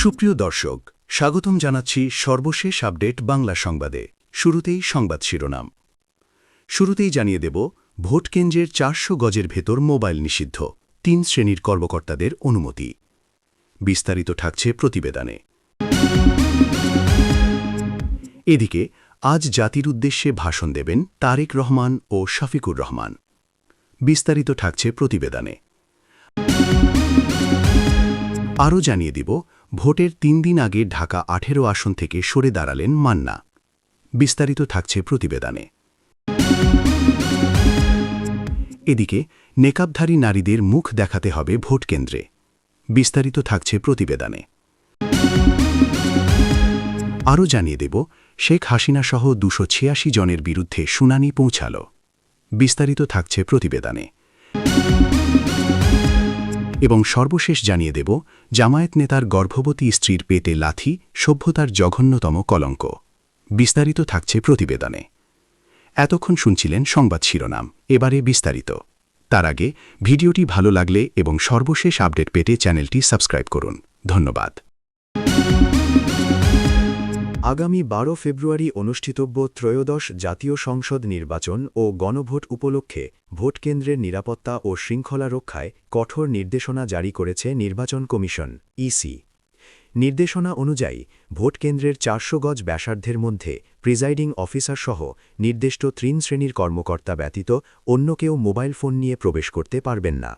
সুপ্রিয় দর্শক, স্বাগতম জানাচ্ছি সর্বশেষ আপডেট বাংলা সংবাদে। শুরুতেই সংবাদ শিরোনাম। শুরুতেই জানিয়ে দেব, ভোট কেন্দ্রের ৪০০ গজের ভেতর মোবাইল নিষিদ্ধ, ৩ শ্রেণীর কর্মকর্তাদের অনুমতি। বিস্তারিত থাকছে প্রতিবেদনে। এদিকে আজ জাতির উদ্দেশ্যে ভাষণ দেবেন তারেক রহমান ও শফিকুর রহমান। বিস্তারিত থাকছে প্রতিবেদনে। আরও জানিয়ে দিব, ভোটের ৩ দিন আগে ঢাকা ১৮ আসন থেকে সরে দাঁড়ালেন মান্না। বিস্তারিত থাকছে প্রতিবেদনে। এদিকে নেকাবধারী নারীদের মুখ দেখাতে হবে ভোট কেন্দ্রে। বিস্তারিত থাকছে প্রতিবেদনে। আরও জানিয়ে দেব, শেখ হাসিনা সহ ২৮৬ জনের বিরুদ্ধে শুনানি পৌঁছাল। বিস্তারিত থাকছে প্রতিবেদনে। এবং সর্বশেষ জানিয়ে দেব, জামায়াত নেতার গর্ভবতী স্ত্রীর পেটে লাথি সভ্যতার জঘন্যতম কলঙ্ক। বিস্তারিত থাকছে প্রতিবেদনে। এতক্ষণ শুনছিলেন সংবাদ শিরোনাম, এবারে বিস্তারিত। তার আগে ভিডিওটি ভালো লাগলে এবং সর্বশেষ আপডেট পেতে চ্যানেলটি সাবস্ক্রাইব করুন। ধন্যবাদ। আগামী ১২ ফেব্রুয়ারি অনুষ্ঠিতব্য ত্রয়োদশ জাতীয় সংসদ নির্বাচন ও গণভোট উপলক্ষে ভোটকেন্দ্রের নিরাপত্তা ও শৃঙ্খলা রক্ষায় কঠোর নির্দেশনা জারি করেছে নির্বাচন কমিশন ইসি। নির্দেশনা অনুযায়ী ভোটকেন্দ্রের ৪০০ গজ ব্যাসার্ধের মধ্যে প্রিজাইডিং অফিসার সহ নির্দিষ্ট ৩ শ্রেণীর কর্মকর্তা ব্যতীত অন্য কেউ মোবাইল ফোন নিয়ে প্রবেশ করতে পারবেন না।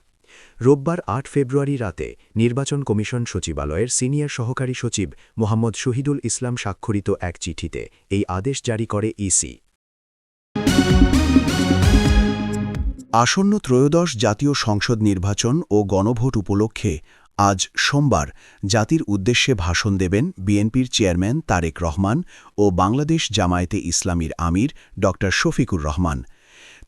রোববার ৮ ফেব্রুয়ারি রাতে নির্বাচন কমিশন সচিবালয়ের সিনিয়র সহকারী সচিব মোহাম্মদ শহীদুল ইসলাম স্বাক্ষরিত এক চিঠিতে এই আদেশ জারি করে ইসি। আসন্ন ত্রয়োদশ জাতীয় সংসদ নির্বাচন ও গণভোট উপলক্ষে আজ সোমবার জাতির উদ্দেশ্যে ভাষণ দেবেন বিএনপির চেয়ারম্যান তারেক রহমান ও বাংলাদেশ জামায়াতে ইসলামীর আমির ড শফিকুর রহমান।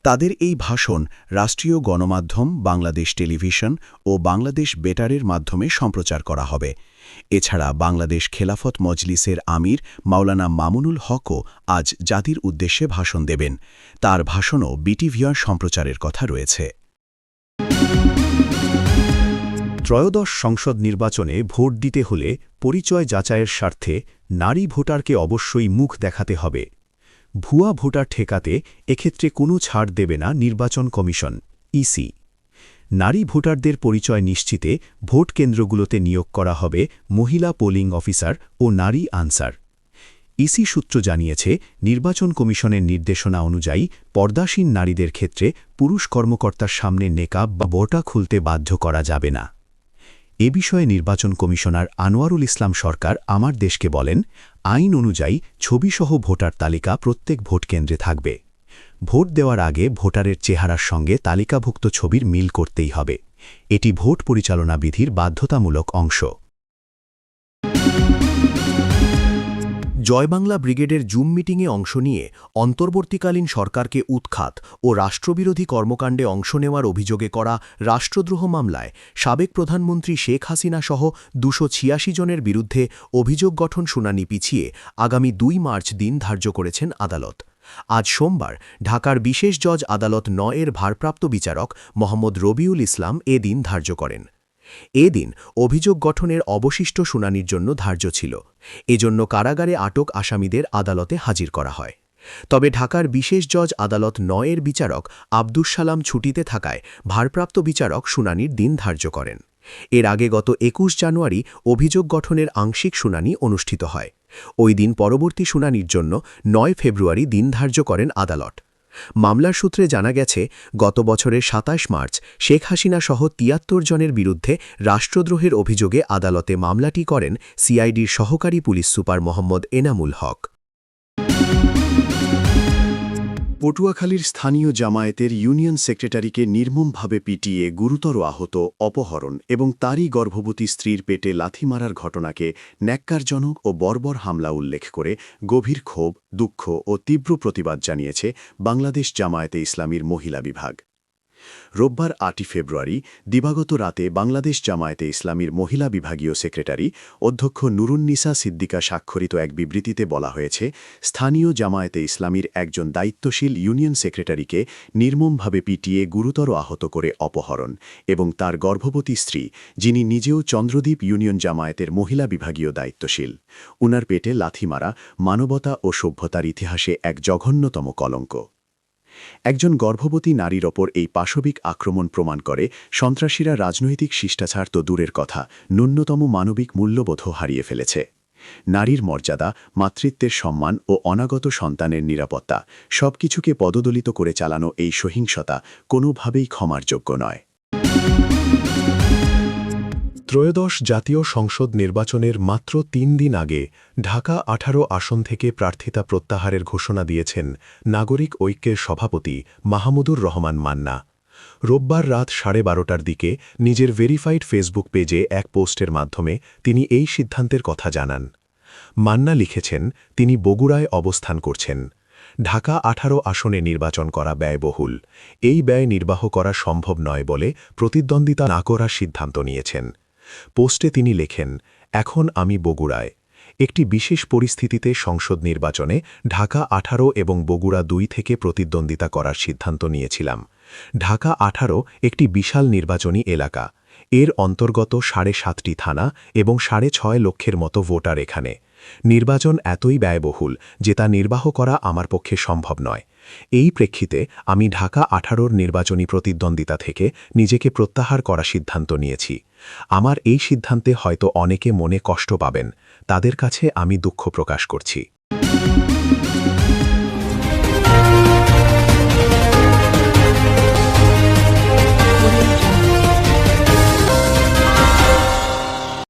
তাদের এই ভাষণ রাষ্ট্রীয় গণমাধ্যম বাংলাদেশ টেলিভিশন ও বাংলাদেশ বেতারের মাধ্যমে সম্প্রচার করা হবে। এছাড়া বাংলাদেশ খেলাফত মজলিসের আমির মাওলানা মামুনুল হকও আজ জাতির উদ্দেশ্যে ভাষণ দেবেন। তার ভাষণও বিটিভির সম্প্রচারের কথা রয়েছে। ত্রয়োদশ সংসদ নির্বাচনে ভোট দিতে হলে পরিচয় যাচাইয়ের স্বার্থে নারী ভোটারকে অবশ্যই মুখ দেখাতে হবে। ভুয়া ভোটার ঠেকাতে এক্ষেত্রে কোনো ছাড় দেবে না নির্বাচন কমিশন ইসি। নারী ভোটারদের পরিচয় নিশ্চিতে ভোট কেন্দ্রগুলোতে নিয়োগ করা হবে মহিলা পোলিং অফিসার ও নারী আনসার। ইসি সূত্র জানিয়েছে, নির্বাচন কমিশনের নির্দেশনা অনুযায়ী পর্দাসীন নারীদের ক্ষেত্রে পুরুষ কর্মকর্তার সামনে নেকাব বা বোরকা খুলতে বাধ্য করা যাবে না। এ বিষয়ে নির্বাচন কমিশনার আনোয়ারুল ইসলাম সরকার আমার দেশকে বলেন, আইন অনুযায়ী ছবিসহ ভোটার তালিকা প্রত্যেক ভোটকেন্দ্রে থাকবে। ভোট দেওয়ার আগে ভোটারের চেহারার সঙ্গে তালিকাভুক্ত ছবির মিল করতেই হবে। এটি ভোট পরিচালনা বিধির বাধ্যতামূলক অংশ। জয়বাংলা ব্রিগেডের জুম মিটিংয়ে অংশ নিয়ে অন্তর্বর্তীকালীন সরকারকে উৎখাত ও রাষ্ট্রবিরোধী কর্মকাণ্ডে অংশ নেওয়ার অভিযোগে করা রাষ্ট্রদ্রোহ মামলায় সাবেক প্রধানমন্ত্রী শেখ হাসিনা সহ ২৮৬ জনের বিরুদ্ধে অভিযোগ গঠন শুনানি পিছিয়ে আগামী ২ মার্চ দিন ধার্য করেছেন আদালত। আজ সোমবার ঢাকার বিশেষ জজ আদালত ৯-এর ভারপ্রাপ্ত বিচারক মোহাম্মদ রবিউল ইসলাম এ দিন ধার্য করেন। এদিন অভিযোগ গঠনের অবশিষ্ট শুনানির জন্য ধার্য ছিল। এজন্য কারাগারে আটক আসামিদের আদালতে হাজির করা হয়। তবে ঢাকার বিশেষ জজ আদালত ৯-এর বিচারক আব্দুস সালাম ছুটিতে থাকায় ভারপ্রাপ্ত বিচারক শুনানির দিন ধার্য করেন। এর আগে গত ২১ জানুয়ারি অভিযোগ গঠনের আংশিক শুনানি অনুষ্ঠিত হয়। ওই দিন পরবর্তী শুনানির জন্য ৯ ফেব্রুয়ারি দিন ধার্য করেন আদালত। মামলার সূত্রে জানা গেছে, গত বছরের ২৭ মার্চ শেখ হাসিনা সহ ৭৩ জনের বিরুদ্ধে রাষ্ট্রদ্রোহের অভিযোগে আদালতে মামলাটি করেন সিআইডির সহকারী পুলিশ সুপার মোহাম্মদ এনামুল হক। পটুয়াখালীর স্থানীয় জামায়াতের ইউনিয়ন সেক্রেটারিকে নির্মমভাবে পিটিয়ে গুরুতর আহত, অপহরণ এবং তারই গর্ভবতী স্ত্রীর পেটে লাথি মারার ঘটনাকে ন্যাক্কারজনক ও বর্বর হামলা উল্লেখ করে গভীর ক্ষোভ, দুঃখ ও তীব্র প্রতিবাদ জানিয়েছে বাংলাদেশ জামায়াতে ইসলামীর মহিলা বিভাগ। রোববার ৮ ফেব্রুয়ারি দিবাগত রাতে বাংলাদেশ জামায়াতে ইসলামীর মহিলা বিভাগীয় সেক্রেটারি অধ্যক্ষ নুরুন্নিসা সিদ্দিকা স্বাক্ষরিত এক বিবৃতিতে বলা হয়েছে, স্থানীয় জামায়াতে ইসলামীর একজন দায়িত্বশীল ইউনিয়ন সেক্রেটারিকে নির্মমভাবে পিটিয়ে গুরুতর আহত করে অপহরণ এবং তার গর্ভবতী স্ত্রী, যিনি নিজেও চন্দ্রদ্বীপ ইউনিয়ন জামায়াতের মহিলা বিভাগীয় দায়িত্বশীল, উনার পেটে লাথি মারা মানবতা ও সভ্যতার ইতিহাসে এক জঘন্যতম কলঙ্ক। একজন গর্ভবতী নারীর ওপর এই পাশবিক আক্রমণ প্রমাণ করে সন্ত্রাসীরা রাজনৈতিক শিষ্টাচার তো দূরের কথা, ন্যূনতম মানবিক মূল্যবোধও হারিয়ে ফেলেছে। নারীর মর্যাদা, মাতৃত্বের সম্মান ও অনাগত সন্তানের নিরাপত্তা সবকিছুকে পদদলিত করে চালানো এই সহিংসতা কোনোভাবেই ক্ষমার যোগ্য নয়। ত্রয়োদশ জাতীয় সংসদ নির্বাচনের মাত্র ৩ দিন আগে ঢাকা ১৮ আসন থেকে প্রার্থিতা প্রত্যাহারের ঘোষণা দিয়েছেন নাগরিক ঐক্যের সভাপতি মাহমুদুর রহমান মান্না। রোববার রাত 12:30টার দিকে নিজের ভেরিফাইড ফেসবুক পেজে এক পোস্টের মাধ্যমে তিনি এই সিদ্ধান্তের কথা জানান। মান্না লিখেছেন, তিনি বগুড়ায় অবস্থান করছেন। ঢাকা ১৮ আসনে নির্বাচন করা ব্যয়বহুল, এই ব্যয় নির্বাহ করা সম্ভব নয় বলে প্রতিদ্বন্দ্বিতা না করার সিদ্ধান্ত নিয়েছেন। পোস্টে তিনি লেখেন, এখন আমি বগুড়ায়। একটি বিশেষ পরিস্থিতিতে সংসদ নির্বাচনে ঢাকা ১৮ এবং বগুড়া ২ থেকে প্রতিদ্বন্দ্বিতা করার সিদ্ধান্ত নিয়েছিলাম। ঢাকা ১৮ একটি বিশাল নির্বাচনী এলাকা, এর অন্তর্গত ৭.৫টি থানা এবং ৬.৫ লক্ষের মতো ভোটার এখানে। নির্বাচন এতই ব্যয়বহুল যে তা নির্বাহ করা আমার পক্ষে সম্ভব নয়। এই প্রেক্ষিতে আমি ঢাকা ১৮র নির্বাচনী প্রতিদ্বন্দ্বিতা থেকে নিজেকে প্রত্যাহার করা সিদ্ধান্ত নিয়েছি। আমার এই সিদ্ধান্তে হয়তো অনেকে মনে কষ্ট পাবেন, তাদের কাছে আমি দুঃখ প্রকাশ করছি।